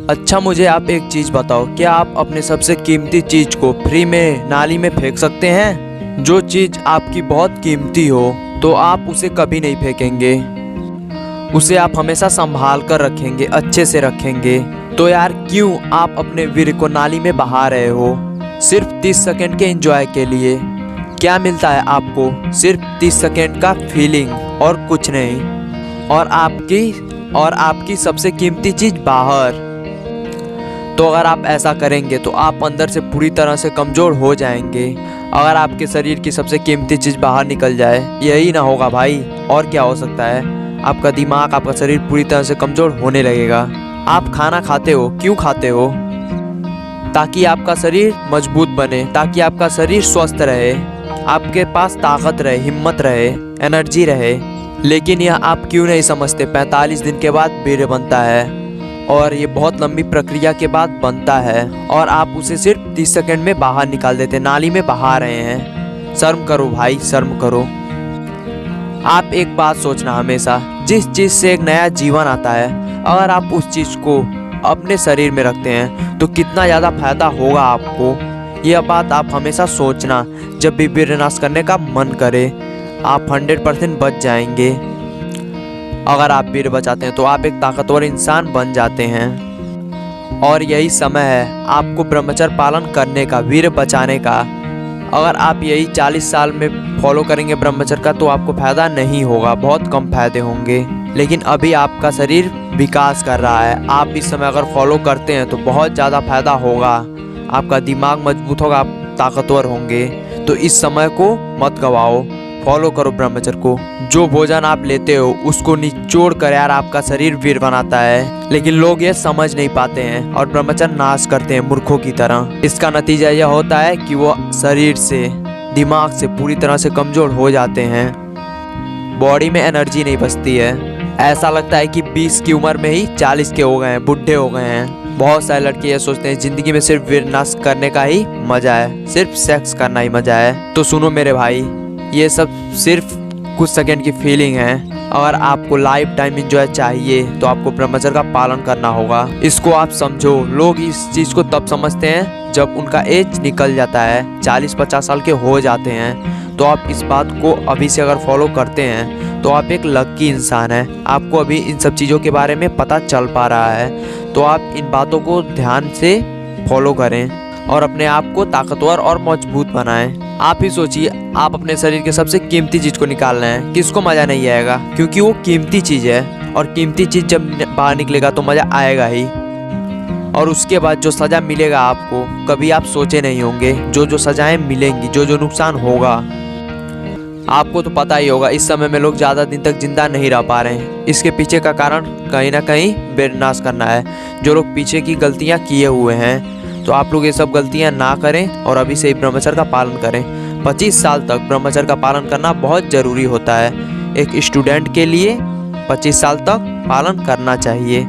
अच्छा मुझे आप एक चीज़ बताओ, क्या आप अपने सबसे कीमती चीज़ को फ्री में नाली में फेंक सकते हैं? जो चीज़ आपकी बहुत कीमती हो तो आप उसे कभी नहीं फेंकेंगे, उसे आप हमेशा संभाल कर रखेंगे, अच्छे से रखेंगे। तो यार क्यों आप अपने वीर को नाली में बहा रहे हो सिर्फ 30 सेकंड के एंजॉय के लिए? क्या मिलता है आपको? सिर्फ 30 सेकंड का फीलिंग और कुछ नहीं। और आपकी सबसे कीमती चीज़ बाहर। तो अगर आप ऐसा करेंगे तो आप अंदर से पूरी तरह से कमज़ोर हो जाएंगे। अगर आपके शरीर की सबसे कीमती चीज़ बाहर निकल जाए, यही ना होगा भाई, और क्या हो सकता है? आपका दिमाग, आपका शरीर पूरी तरह से कमज़ोर होने लगेगा। आप खाना खाते हो, क्यों खाते हो? ताकि आपका शरीर मजबूत बने, ताकि आपका शरीर स्वस्थ रहे, आपके पास ताकत रहे, हिम्मत रहे, एनर्जी रहे। लेकिन यह आप क्यों नहीं समझते? 45 दिन के बाद वीर्य बनता है और ये बहुत लंबी प्रक्रिया के बाद बनता है, और आप उसे सिर्फ 30 सेकंड में बाहर निकाल देते, नाली में बहा रहे हैं। शर्म करो भाई, शर्म करो। आप एक बात सोचना हमेशा, जिस चीज़ से एक नया जीवन आता है, अगर आप उस चीज़ को अपने शरीर में रखते हैं तो कितना ज़्यादा फायदा होगा आपको। यह बात आप हमेशा सोचना। जब भी वीर्य नाश करने का मन करे, आप 100% बच जाएंगे। अगर आप वीर्य बचाते हैं तो आप एक ताकतवर इंसान बन जाते हैं। और यही समय है आपको ब्रह्मचर्य पालन करने का, वीर्य बचाने का। अगर आप यही 40 साल में फॉलो करेंगे ब्रह्मचर्य का तो आपको फ़ायदा नहीं होगा, बहुत कम फायदे होंगे। लेकिन अभी आपका शरीर विकास कर रहा है, आप इस समय अगर फॉलो करते हैं तो बहुत ज़्यादा फायदा होगा। आपका दिमाग मजबूत होगा, आप ताकतवर होंगे। तो इस समय को मत गवाओ, फॉलो करो ब्रह्मचर्य को। जो भोजन आप लेते हो उसको निचोड़ कर यार आपका शरीर वीर बनाता है, लेकिन लोग ये समझ नहीं पाते हैं और ब्रह्मचर्य नाश करते हैं मूर्खों की तरह। इसका नतीजा यह होता है कि वो शरीर से, दिमाग से पूरी तरह से कमज़ोर हो जाते हैं। बॉडी में एनर्जी नहीं बचती है। ऐसा लगता है कि 20 की उम्र में ही 40 के हो गए हैं, बुढ़े हो गए हैं। बहुत सारे लड़के ये सोचते हैं ज़िंदगी में सिर्फ वीर्य नाश करने का ही मज़ा है, सिर्फ सेक्स करना ही मज़ा है। तो सुनो मेरे भाई, ये सब सिर्फ कुछ सेकंड की फीलिंग है। अगर आपको लाइफ टाइम एंजॉय चाहिए तो आपको ब्रह्मचर्य का पालन करना होगा। इसको आप समझो। लोग इस चीज़ को तब समझते हैं जब उनका एज निकल जाता है, 40-50 साल के हो जाते हैं। तो आप इस बात को अभी से अगर फॉलो करते हैं तो आप एक लकी इंसान हैं। आपको अभी इन सब चीज़ों के बारे में पता चल पा रहा है, तो आप इन बातों को ध्यान से फॉलो करें और अपने आप को ताकतवर और मजबूत बनाएं। आप ही सोचिए, आप अपने शरीर के सबसे कीमती चीज़ को निकाल रहे हैं, किसको मज़ा नहीं आएगा? क्योंकि वो कीमती चीज़ है, और कीमती चीज़ जब बाहर निकलेगा तो मज़ा आएगा ही। और उसके बाद जो सज़ा मिलेगा आपको, कभी आप सोचे नहीं होंगे। जो सज़ाएं मिलेंगी, जो नुकसान होगा, आपको तो पता ही होगा। इस समय में लोग ज़्यादा दिन तक जिंदा नहीं रह पा रहे हैं। इसके पीछे का कारण कहीं ना कहीं वीर्य नाश करना है। जो लोग पीछे की गलतियाँ किए हुए हैं, तो आप लोग ये सब गलतियां ना करें और अभी से ही ब्रह्मचर्य का पालन करें। 25 साल तक ब्रह्मचर्य का पालन करना बहुत ज़रूरी होता है। एक स्टूडेंट के लिए 25 साल तक पालन करना चाहिए।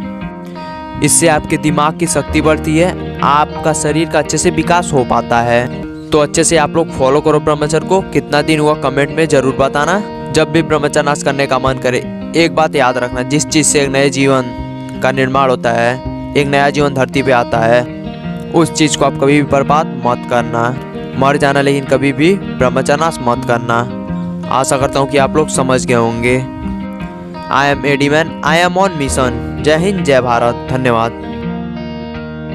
इससे आपके दिमाग की शक्ति बढ़ती है, आपका शरीर का अच्छे से विकास हो पाता है। तो अच्छे से आप लोग फॉलो करो ब्रह्मचर्य को। कितना दिन हुआ कमेंट में ज़रूर बताना। जब भी ब्रह्मचर्य नाश करने का मन करे, एक बात याद रखना, जिस चीज़ से एक नए जीवन का निर्माण होता है, एक नया जीवन धरती पर आता है, उस चीज़ को आप कभी भी बर्बाद मत करना। मर जाना, लेकिन कभी भी ब्रह्मचर्य नाश मत करना। आशा करता हूँ कि आप लोग समझ गए होंगे। आई एम एडी man, I am on mission. जय हिंद, जय भारत, धन्यवाद।